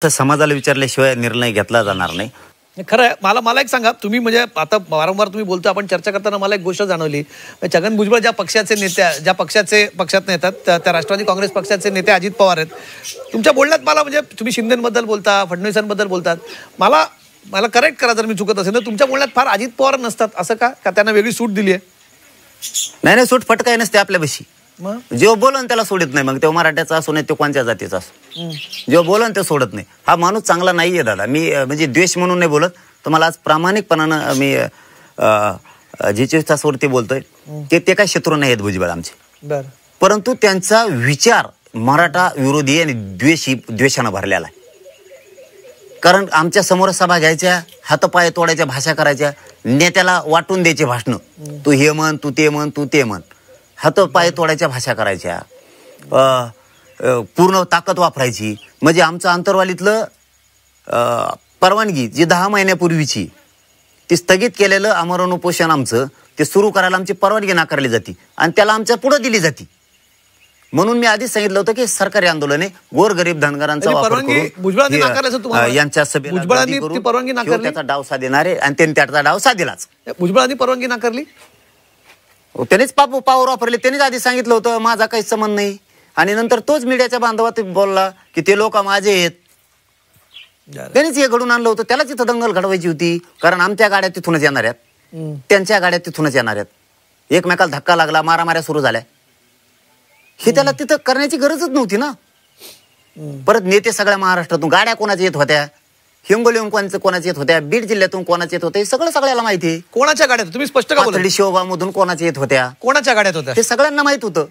तर समाजाला विचारल्याशिवाय निर्णय घेतला जाणार नाही. खरं आहे. मला एक सांगा, तुम्ही म्हणजे आता वारंवार तुम्ही बोलतो, आपण चर्चा करताना मला एक गोष्ट जाणवली. छगन भुजबळ ज्या पक्षाचे नेते, ज्या पक्षात येतात त्या राष्ट्रवादी काँग्रेस पक्षाचे नेते अजित पवार आहेत. तुमच्या बोलण्यात मला म्हणजे तुम्ही शिंदेबद्दल बोलता, फडणवीसांबद्दल बोलतात, मला करेक्ट करा जर मी चुकत असेल तर तुमच्या बोलण्यात फार अजित पवार नसतात असं का त्यांना वेगळी सूट दिली आहे? नाही, सूट फटकाय नसते आपल्यापाशी. जो बोलन त्याला सोडत नाही. मग तो मराठ्याचा असो नाही तो कोणत्या जातीचा असो, जो बोलन ते सोडत नाही. हा माणूस चांगला नाहीये दादा. मी म्हणजे द्वेष म्हणून नाही बोलत, तुम्हाला आज प्रामाणिकपणानं मी जी चोवीसवरती बोलतोय की ते काय शत्रू नाही आहेत भुजबळ आमचे, परंतु त्यांचा विचार मराठा विरोधी आणि द्वेषानं भरलेला आहे. कारण आमच्या समोर सभा घ्यायच्या, हातपाय तोडायच्या, भाषा करायच्या, नेत्याला वाटून द्यायचे भाषण, तू हे म्हण, तू ते म्हण, तू ते म्हण, हातपाय तोडायच्या भाषा करायच्या, पूर्ण ताकद वापरायची. म्हणजे आमचं आंतरवालीतलं परवानगी जी 10 महिन्यापूर्वीची ती स्थगित केलेलं आमरण उपोषण आमचं ते सुरू करायला आमची परवानगी नाकारली जाते आणि त्याला आमच्या पुढे दिली जाते. म्हणून मी आधीच सांगितलं होतं की सरकारी आंदोलन आहे, गोरगरीब धनगरांचा यांच्या सभेला त्याचा डाव साधणार आहे आणि त्यांनी त्याचा डाव साधलाच. भुजबळांनी परवानगी नाकारली, त्यांनीच पावर वापरले. त्यांनीच आधी सांगितलं होतं माझा काही संबंध नाही, आणि नंतर तोच मीडियाच्या बांधवात बोलला की ते लोक माझे आहेत. त्यांनीच हे घडून आणलं होतं. त्यालाच इथं दंगल घडवायची होती, कारण आमच्या गाड्या तिथूनच येणार आहेत, त्यांच्या गाड्या तिथूनच येणार आहेत. एकमेकाला धक्का लागला, मारामाऱ्या सुरू झाल्या. हे त्याला तिथं करण्याची गरजच नव्हती ना. परत नेते सगळ्या महाराष्ट्रातून गाड्या कोणाच्या येत होत्या, हिंगोलीहून कोणाच्या येत होत्या, बीड जिल्ह्यातून कोणाच्या येत होत्या, हे सगळं सगळ्याला माहिती आहे. कोणाच्या गाड्या तुम्ही स्पष्ट का बोलता? शिवबामधून कोणाच्या येत होत्या, कोणाच्या गाड्यात होत्या हे सगळ्यांना माहित होतं.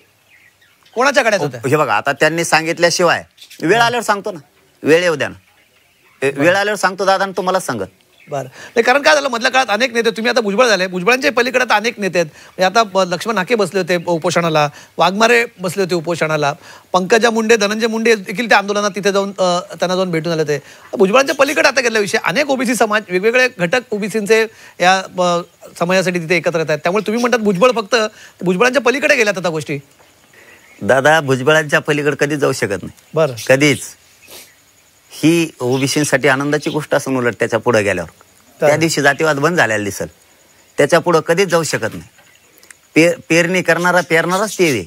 कोणाच्या गाड्यात होत्या हे बघा, आता त्यांनी सांगितल्याशिवाय वेळ आल्यावर सांगतो ना, वेळ येऊ द्या ना, वेळ आल्यावर सांगतो दादा, तुम्हाला सांगत. बरं नाही, कारण काय झालं मधल्या काळात अनेक नेते, तुम्ही आता भुजबळ झाले, भुजबळांच्या पलीकडे आता अनेक नेते आहेत. आता लक्ष्मण हाके बसले होते उपोषणाला, वाघमारे बसले होते उपोषणाला, पंकजा मुंडे, धनंजय मुंडे देखील त्या आंदोलनात तिथे जाऊन त्यांना जाऊन भेटून आले होते. भुजबळांच्या पलीकडे आता गेल्या विषय अनेक ओबीसी समाज, वेगवेगळे घटक ओबीसींचे या समाजासाठी तिथे एकत्र येत आहेत. त्यामुळे तुम्ही म्हणतात भुजबळ फक्त भुजबळांच्या पलीकडे गेल्यात आता गोष्टी. दादा भुजबळांच्या पलीकडे कधीच जाऊ शकत नाही. बरं, कधीच. ही ओबीसींसाठी आनंदाची गोष्ट असून उलट त्याच्या पुढे गेल्यावर त्या दिवशी जातीवाद बंद झालेला दिसल. त्याच्या पुढे कधीच जाऊ शकत नाही. पेरणी करणारा पेरणाराच ते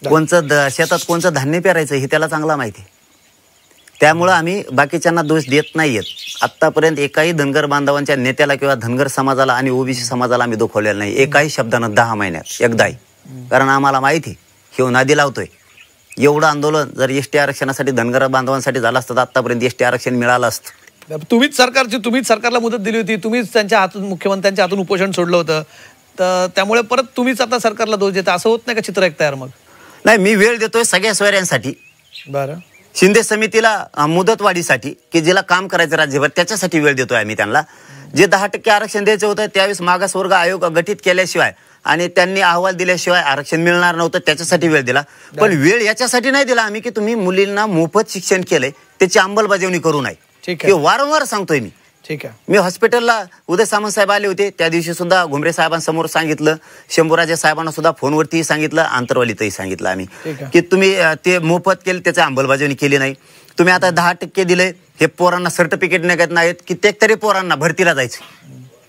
कोणचं शेतात कोणचं धान्य पेरायचं हे त्याला चांगला माहिती. त्यामुळं आम्ही बाकीच्यांना दोष देत नाहीयेत. आत्तापर्यंत एकाही धनगर बांधवांच्या नेत्याला किंवा धनगर समाजाला आणि ओबीसी समाजाला आम्ही दुखवलेलं नाही एकाही शब्दानं 10 महिन्यात एकदाही. कारण आम्हाला माहिती हे नादी लावतोय. एवढं आंदोलन जर एसटी आरक्षणासाठी धनगर बांधवांसाठी झालं असतं तर आतापर्यंत एसटी आरक्षण मिळालं असतं. तुम्हीच सरकारला मुदत दिली होती, तुम्हीच त्यांच्या हातून, मुख्यमंत्र्यांच्या हातून उपोषण सोडलं होतं, तर त्यामुळे परत तुम्हीच आता सरकारला दोष देता, असं होत नाही का चित्र एक तयार? मग नाही, मी वेळ देतोय सगळ्या सोयऱ्यांसाठी. बरं, शिंदे समितीला मुदतवाढीसाठी की जिला काम करायचं राज्यभर त्याच्यासाठी वेळ देतोय आम्ही त्यांना. जे 10% आरक्षण द्यायचं होतं त्यावेळेस मागासवर्ग आयोग गठीत केल्याशिवाय आणि त्यांनी अहवाल दिल्याशिवाय आरक्षण मिळणार नव्हतं, त्याच्यासाठी वेळ दिला. पण वेळ याच्यासाठी नाही दिला आम्ही की तुम्ही मुलींना मोफत शिक्षण केलंय त्याची अंमलबजावणी करू नये. हे वारंवार सांगतोय मी. ठीक आहे. मी हॉस्पिटलला उदय सामंत साहेब आले होते त्या दिवशी सुद्धा घुमरे साहेबांसमोर सांगितलं, शंभूराजे साहेबांना सुद्धा फोनवरती सांगितलं, आंतरवालीतही सांगितलं आम्ही की तुम्ही ते मोफत केले त्याची अंमलबजावणी केली नाही. तुम्ही आता 10% दिले, हे पोरांना सर्टिफिकेट निघत नाहीत, कित्येक तरी पोरांना भरतीला जायचे,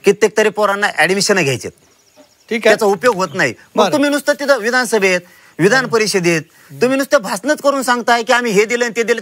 कित्येक तरी पोरांना ऍडमिशन घ्यायचे, ठीक आहे, त्याचा उपयोग होत नाही. मग तुम्ही नुसतं तिथं विधानसभेत, विधान परिषदेत तुम्ही नुसतं भाषणच करून सांगताय की आम्ही हे दिलं ते दिलं.